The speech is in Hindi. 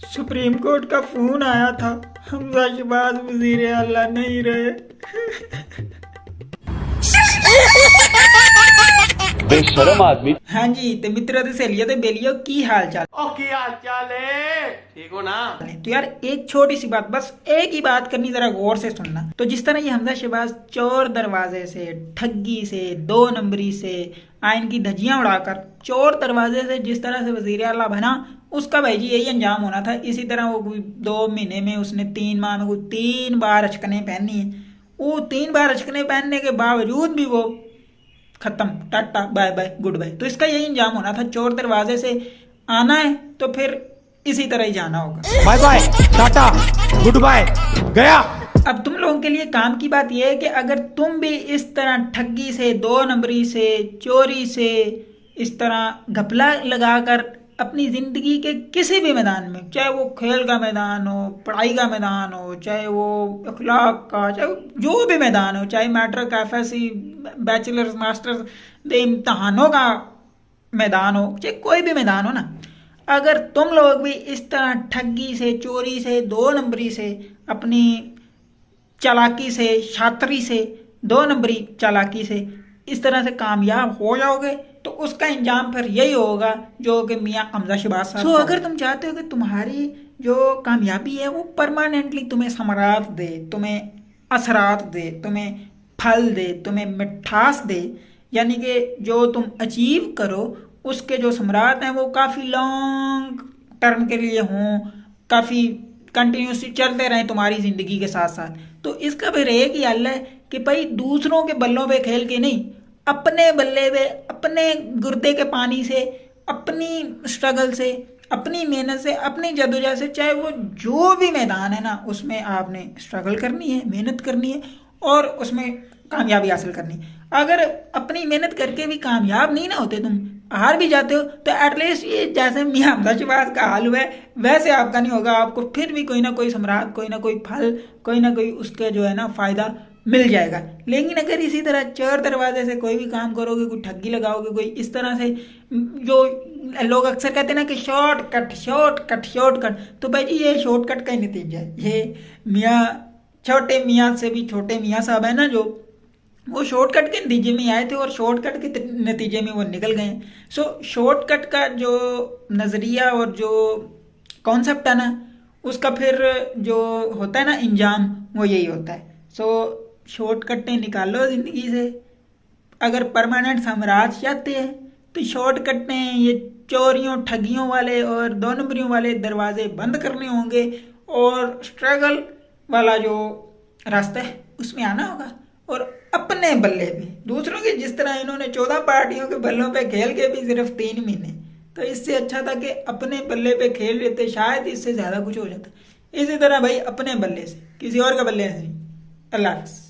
सुप्रीम कोर्ट का फोन आया था, हमजा शहबाज वजीर आला नहीं रहे। बेशरम आदमी। हाँ जी, तो मित्रों ते सहेलियों ते बेलियों की हाल चाल। की हाल चाल है? ठीक हो ना? तो यार एक छोटी सी बात, बस एक ही बात करनी, जरा गौर से सुनना। तो जिस तरह ये हमजा शहबाज चोर दरवाजे से, ठगी से, 2 नंबरी से, आइन की धज्जियां उड़ाकर चोर दरवाजे से जिस तरह से वजीर आला बना, उसका भाई जी यही अंजाम होना था। इसी तरह वो 2 महीने में उसने 3 माह में कोई 3 बार अचकने पहनी है। वो 3 बार अचकने पहनने के बावजूद भी वो खत्म, ta-ta bye bye goodbye. तो इसका यही अंजाम होना था, चोर दरवाजे से आना है तो फिर इसी तरह ही जाना होगा। Bye bye ta-ta goodbye गया। अब तुम लोगों के लिए काम की बात यह है कि अगर तुम भी इस तरह ठगी से, 2 नंबरी से, चोरी से, इस तरह घपला लगाकर अपनी जिंदगी के किसी भी मैदान में, चाहे वो खेल का मैदान हो, पढ़ाई का मैदान हो, चाहे वो अखलाक का, चाहे जो भी मैदान हो, चाहे मैट्रिक, एफएससी, बैचलर्स, मास्टर्स दे इम्तहानों का मैदान हो, चाहे कोई भी मैदान हो ना, अगर तुम लोग भी इस तरह ठगी से, चोरी से, 2 नंबरी से, अपनी चालाकी से, शातरी से, 2 नंबरी चालाकी से इस तरह से कामयाब हो जाओगे तो उसका इंजाम फिर यही होगा जो कि मियाँ हमजा शहबाज साहब। तो अगर तुम चाहते हो कि तुम्हारी जो कामयाबी है वो परमानेंटली तुम्हें समरात दे, तुम्हें असरात दे, तुम्हें फल दे, तुम्हें मिठास दे, यानी कि जो तुम अचीव करो उसके जो समरात हैं वो काफ़ी लॉन्ग टर्म के लिए हों, काफ़ी कंटिन्यूसली चलते रहें तुम्हारी ज़िंदगी के साथ साथ, तो इसका फिर एक ही हल है कि भाई दूसरों के बल्लों पे खेल के नहीं, अपने बल्ले पे, अपने गुर्दे के पानी से, अपनी स्ट्रगल से, अपनी मेहनत से, अपनी जदोजहद से, चाहे वो जो भी मैदान है ना उसमें आपने स्ट्रगल करनी है, मेहनत करनी है और उसमें कामयाबी हासिल करनी है। अगर अपनी मेहनत करके भी कामयाब नहीं ना होते, तुम हार भी जाते हो, तो एटलीस्ट ये जैसे मियाँ हमजा शहबाज का हाल हुआ है वैसे आपका नहीं होगा। आपको फिर भी कोई ना कोई सम्राट, कोई ना कोई फल, कोई ना कोई उसका जो है ना फायदा मिल जाएगा। लेकिन अगर इसी तरह चोर दरवाजे से कोई भी काम करोगे, कोई ठगी लगाओगे, कोई इस तरह से, जो लोग अक्सर कहते हैं ना कि शॉर्टकट शॉर्टकट शॉर्टकट, तो भाई जी ये शॉर्टकट का ही नतीजा है। ये मियाँ, छोटे मियाँ से भी छोटे मियाँ साहब है ना, जो वो शॉर्टकट के नतीजे में आए थे और शॉर्टकट के नतीजे में वो निकल गए। सो शॉर्टकट का जो नज़रिया और जो कॉन्सेप्ट है ना, उसका फिर जो होता है ना इंजाम, वो यही होता है। सो शॉर्टकटें निकालो ज़िंदगी से। अगर परमानेंट साम्राज्य चाहते हैं तो शॉर्टकटें, ये चोरियों ठगियों वाले और 2 नंबरियों वाले दरवाजे बंद करने होंगे और स्ट्रगल वाला जो रास्ता है उसमें आना होगा। और अपने बल्ले पे, दूसरों के जिस तरह इन्होंने 14 पार्टियों के बल्लों पे खेल के भी सिर्फ 3 महीने, तो इससे अच्छा था कि अपने बल्ले पे खेल लेते, शायद इससे ज़्यादा कुछ हो जाता। इसी तरह भाई अपने बल्ले से, किसी और का बल्ले से नहीं। अल्लाह हाफ़िज़।